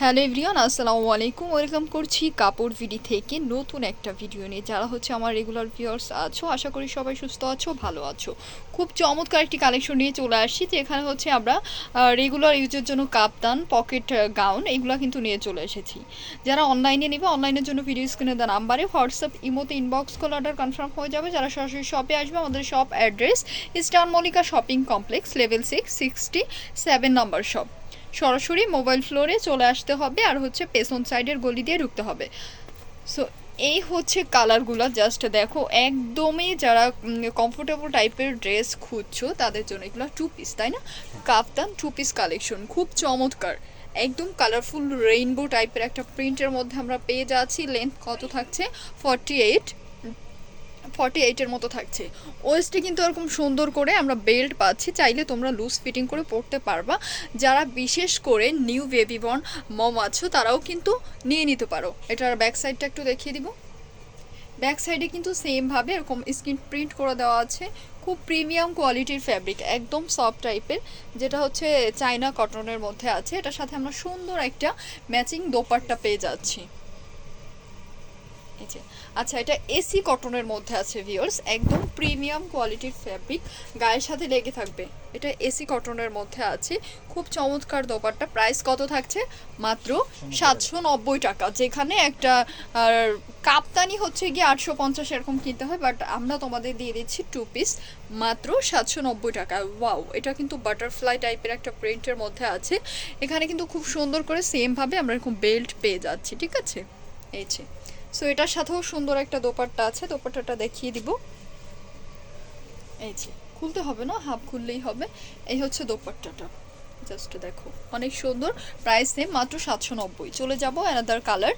Hello everyone, আসসালামু আলাইকুম। Welcome করছি কাপড় ভিডি থেকে নতুন একটা ভিডিও নিয়ে। যারা হচ্ছে আমার রেগুলার ভিউয়ার্স আছো, আশা করি সবাই সুস্থ আছো, ভালো আছো। খুব চমৎকার একটি কালেকশন নিয়ে চলে আসছি, যে এখানে হচ্ছে আমরা রেগুলার ইউজের জন্য কাপ্তান, পকেট গাউন এগুলো কিন্তু নিয়ে চলে এসেছি। যারা অনলাইনে নেবে, অনলাইনের জন্য ভিডিও স্ক্রিনে দেওয়া নাম্বারে হোয়াটসঅ্যাপ, ইমোতে ইনবক্স কল অর্ডার কনফার্ম হয়ে যাবে। যারা সরাসরি শপে আসবে, আমাদের shop address eastern Mallika shopping complex, level 667 নম্বর শপ। সরাসরি মোবাইল ফ্লোরে চলে আসতে হবে, আর হচ্ছে পেছন সাইডের গলি দিয়ে ঢুকতে হবে। সো এই হচ্ছে কালারগুলো, জাস্ট দেখো, একদমই যারা কমফোর্টেবল টাইপের ড্রেস খুঁজছো তাদের জন্য এগুলো টু পিস, তাই না? কাফতান টু পিস কালেকশন খুব চমৎকার, একদম কালারফুল রেইনবো টাইপের একটা প্রিন্টের মধ্যে আমরা পেয়ে যাচ্ছি। লেন্থ কত থাকছে? 48 মতো থাকছে। ওয়েস্টে কিন্তু এরকম সুন্দর করে আমরা বেল্ট পাচ্ছি, চাইলে তোমরা লুজ ফিটিং করে পরতে পারবা। যারা বিশেষ করে নিউ বেবি বর্ন মম আছো তারাও কিন্তু নিয়ে নিতে পারো। এটার ব্যাক সাইডটা একটু দেখিয়ে দিব। ব্যাক সাইডে কিন্তু সেমভাবে এরকম স্ক্রিন প্রিন্ট করে দেওয়া আছে। খুব প্রিমিয়াম কোয়ালিটির ফ্যাব্রিক, একদম সফট টাইপের, যেটা হচ্ছে চায়না কটনের মধ্যে আছে। এটার সাথে আমরা সুন্দর একটা ম্যাচিং দোপাট্টা পেয়ে যাচ্ছি। আচ্ছা, এটা এসি কটনের মধ্যে আছে ভিউয়ার্স, একদম প্রিমিয়াম কোয়ালিটির ফ্যাব্রিক, গায়ের সাথে লেগে থাকবে। এটা এসি কটনের মধ্যে আছে, খুব চমৎকার দোপাট্টা। প্রাইস কত থাকছে? মাত্র 790 টাকা। যেখানে একটা কাপ্তানি হচ্ছে গিয়ে 850 এরকম কিনতে হয়, বাট আমরা তোমাদের দিয়ে দিচ্ছি টু পিস মাত্র 790 টাকা। ওয়াও, এটা কিন্তু বাটারফ্লাই টাইপের একটা প্রিন্টের মধ্যে আছে। এখানে কিন্তু খুব সুন্দর করে সেমভাবে আমরা এরকম বেল্ট পেয়ে যাচ্ছি, ঠিক আছে? এই যে, সো এটার সাথেও সুন্দর একটা দোপাট্টা আছে, দোপাট্টাটা দেখিয়ে দিব। এই যে, খুলতে হবে না, হাফ খুললেই হবে। এই হচ্ছে দোপাট্টাটা, জাস্ট দেখো, অনেক সুন্দর। প্রাইস নেই মাত্র 790। চলে যাব অ্যানাদার কালার,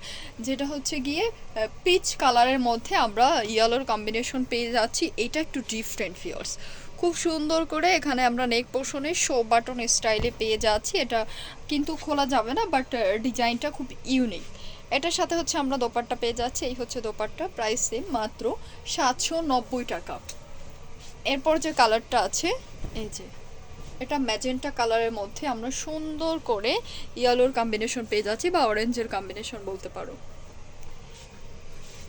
যেটা হচ্ছে গিয়ে পিচ কালারের মধ্যে আমরা ইয়েলোর কম্বিনেশন পেয়ে যাচ্ছি। এটা একটু ডিফারেন্ট ফিয়ার্স, খুব সুন্দর করে এখানে আমরা নেক পোর্শনে শো বাটন স্টাইলে পেয়ে যাচ্ছি। এটা কিন্তু খোলা যাবে না, বাট ডিজাইনটা খুব ইউনিক। এটার সাথে হচ্ছে আমরা দোপাট্টা পেয়ে যাচ্ছি। এই হচ্ছে দোপাট্টা, প্রাইস সেম মাত্র 790 টাকা। এরপর যে কালারটা আছে, এই যে, এটা ম্যাজেন্টা কালারের মধ্যে আমরা সুন্দর করে ইয়েলোর কম্বিনেশন পেয়ে যাচ্ছি, বা অরেঞ্জের কম্বিনেশন বলতে পারো।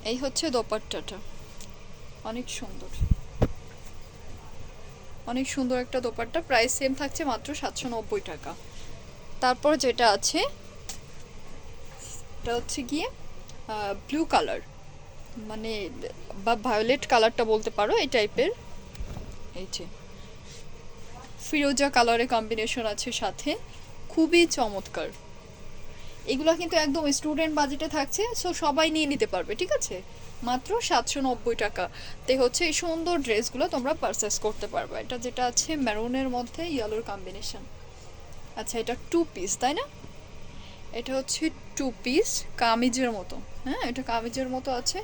এই হচ্ছে দোপাট্টাটা, অনেক সুন্দর, অনেক সুন্দর একটা দোপাট্টা। প্রাইস সেম থাকছে মাত্র 790 টাকা। তারপর যেটা আছে, এটা হচ্ছে গিয়ে ব্লু কালার, মানে বা ভায়োলেট কালারটা বলতে পারো, এই টাইপের। এই যে, ফিরোজা কালারের কম্বিনেশন আছে সাথে, খুবই চমৎকার। এগুলো কিন্তু একদম স্টুডেন্ট বাজেটে থাকছে, সো সবাই নিয়ে নিতে পারবে, ঠিক আছে? মাত্র 790 টাকা তে হচ্ছে এই সুন্দর ড্রেসগুলো তোমরা পারচেস করতে পারবে। এটা যেটা আছে মেরুনের মধ্যে ইয়েলোর কম্বিনেশন। আচ্ছা, এটা টু পিস, তাই না? এটা হচ্ছে টু পিস কামিজের মতো, হ্যাঁ, এটা কামিজের মতো আছে।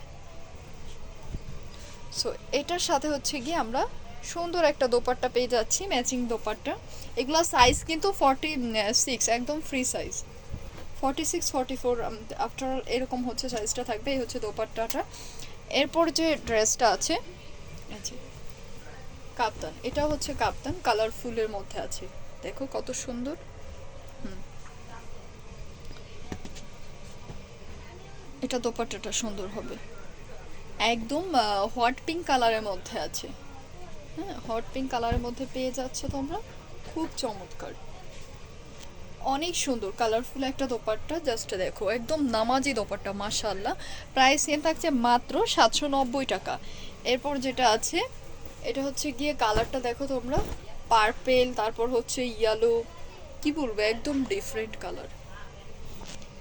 সো এটার সাথে হচ্ছে গিয়ে আমরা সুন্দর একটা দোপাট্টা পেয়ে যাচ্ছি, ম্যাচিং দোপাট্টা। এগুলো সাইজ কিন্তু 46, একদম ফ্রি সাইজ। 46, 44 আফটার এরকম হচ্ছে সাইজটা থাকবে। এই হচ্ছে দোপাট্টাটা। এরপর যে ড্রেসটা আছে, আচ্ছা, কাপ্তান, এটা হচ্ছে কাপ্তান, কালারফুলের মধ্যে আছে, দেখো কত সুন্দর। এটা দোপাট্টাটা সুন্দর হবে, একদম হট পিঙ্ক কালারের মধ্যে আছে। হ্যাঁ, হট পিঙ্ক কালারের মধ্যে পেয়ে যাচ্ছ তোমরা, খুব চমৎকার, অনেক সুন্দর কালারফুল একটা দোপাট্টা। জাস্ট দেখো, একদম নামাজি দোপাট্টা, মাশাআল্লাহ। প্রাইস সেম থাকছে মাত্র 790 টাকা। এরপর যেটা আছে, এটা হচ্ছে গিয়ে কালারটা দেখো তোমরা, পার্পেল, তারপর হচ্ছে ইয়েলো, কি বলবো, একদম ডিফারেন্ট কালার,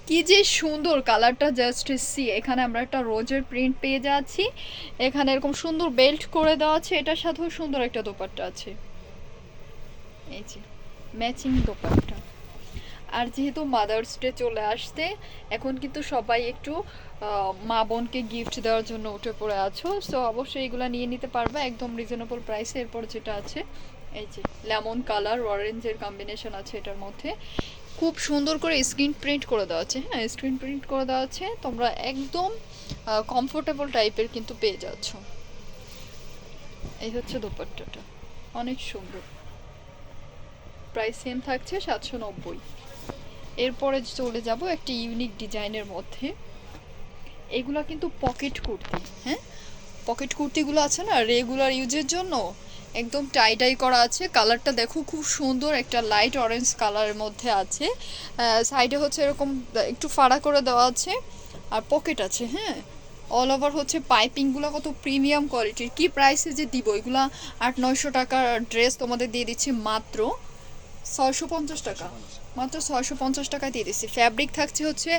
কি যে সুন্দর কালারটা, জাস্ট সি। এখানে আমরা একটা রোজের প্রিন্ট পেয়ে যাচ্ছি, এখানে এরকম সুন্দর বেল্ট করে দেওয়া আছে, এটার সাথেও সুন্দর একটা দোপাট্টা আছে। এই যে, ম্যাচিং দোপাট্টা। আর যেহেতু মাদার্স ডে চলে আসতে, এখন কিন্তু সবাই একটু মা বোনকে গিফট দেওয়ার জন্য উঠে পড়ে আছো, সো অবশ্যই এগুলো নিয়ে নিতে পারবে একদম রিজনেবল প্রাইসে। এরপর যেটা আছে, এই যে, লেমন কালার অরেঞ্জের কম্বিনেশন আছে এটার মধ্যে, খুব সুন্দর করে স্ক্রিন প্রিন্ট করে দেওয়া আছে। হ্যাঁ, স্ক্রিন প্রিন্ট করে দেওয়া আছে, তোমরা একদম কমফোর্টেবল টাইপের কিন্তু পেয়ে যাচ্ছ। এই হচ্ছে দোপাট্টাটা, অনেক সুন্দর। প্রাইস সেম থাকছে 790। এরপরে চলে যাব একটা ইউনিক ডিজাইনের মধ্যে। এগুলা কিন্তু পকেট কুর্তি, হ্যাঁ পকেট কুর্তিগুলো আছে না রেগুলার ইউজের জন্য, একদম টাই টাই করা আছে। কালারটা দেখো খুব সুন্দর, একটা লাইট অরেঞ্জ কালারের মধ্যে আছে। সাইডে হচ্ছে এরকম একটু ফাড়া করে দেওয়া আছে, আর পকেট আছে। হ্যাঁ, অল ওভার হচ্ছে পাইপিংগুলো কত প্রিমিয়াম কোয়ালিটির। কি প্রাইসে যে দিব এগুলা, 800-900 টাকার ড্রেস তোমাদের দিয়ে দিচ্ছি মাত্র 650 টাকা। মাত্র 650 টাকায় দিয়ে দিচ্ছি। ফ্যাব্রিক থাকছে হচ্ছে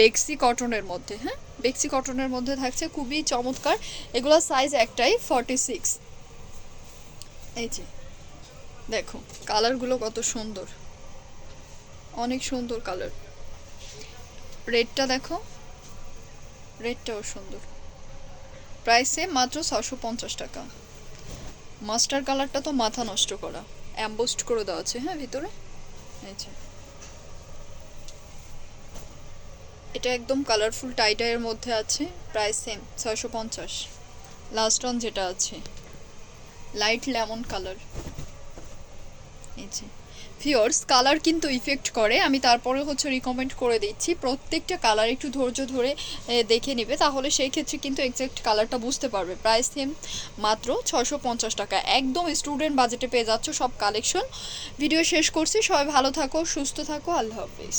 বেক্সি কটনের মধ্যে। হ্যাঁ, বেক্সি কটনের মধ্যে থাকছে, খুবই চমৎকার। এগুলো সাইজ একটাই 46। এই যে দেখো কালারগুলো কত সুন্দর, অনেক সুন্দর কালার। রেডটা দেখো, রেডটাও সুন্দর। প্রাইসে মাত্র 650 টাকা। মাস্টার কালারটা তো মাথা নষ্ট করা, অ্যাম্বোস্ট করে দেওয়া আছে। হ্যাঁ ভিতরে এই যে এটা একদম কালারফুল টাইটাইয়ের মধ্যে আছে। Price same 650। লাস্ট অন যেটা আছে লাইট লেমন কালার। এই যে ভিউয়ার্স, কালার কিন্তু ইফেক্ট করে। আমি তারপরে হচ্ছে রিকমেন্ড করে দিচ্ছি প্রত্যেকটা কালার একটু ধৈর্য ধরে দেখে নেবে, তাহলে সেই ক্ষেত্রে কিন্তু এক্সাক্ট কালারটা বুঝতে পারবে। প্রাইস সেম মাত্র 650 টাকা। একদম স্টুডেন্ট বাজেটে পেয়ে যাচ্ছ সব কালেকশন। ভিডিও শেষ করছি, সবাই ভালো থাকো, সুস্থ থাকো, আল্লাহ হাফিজ।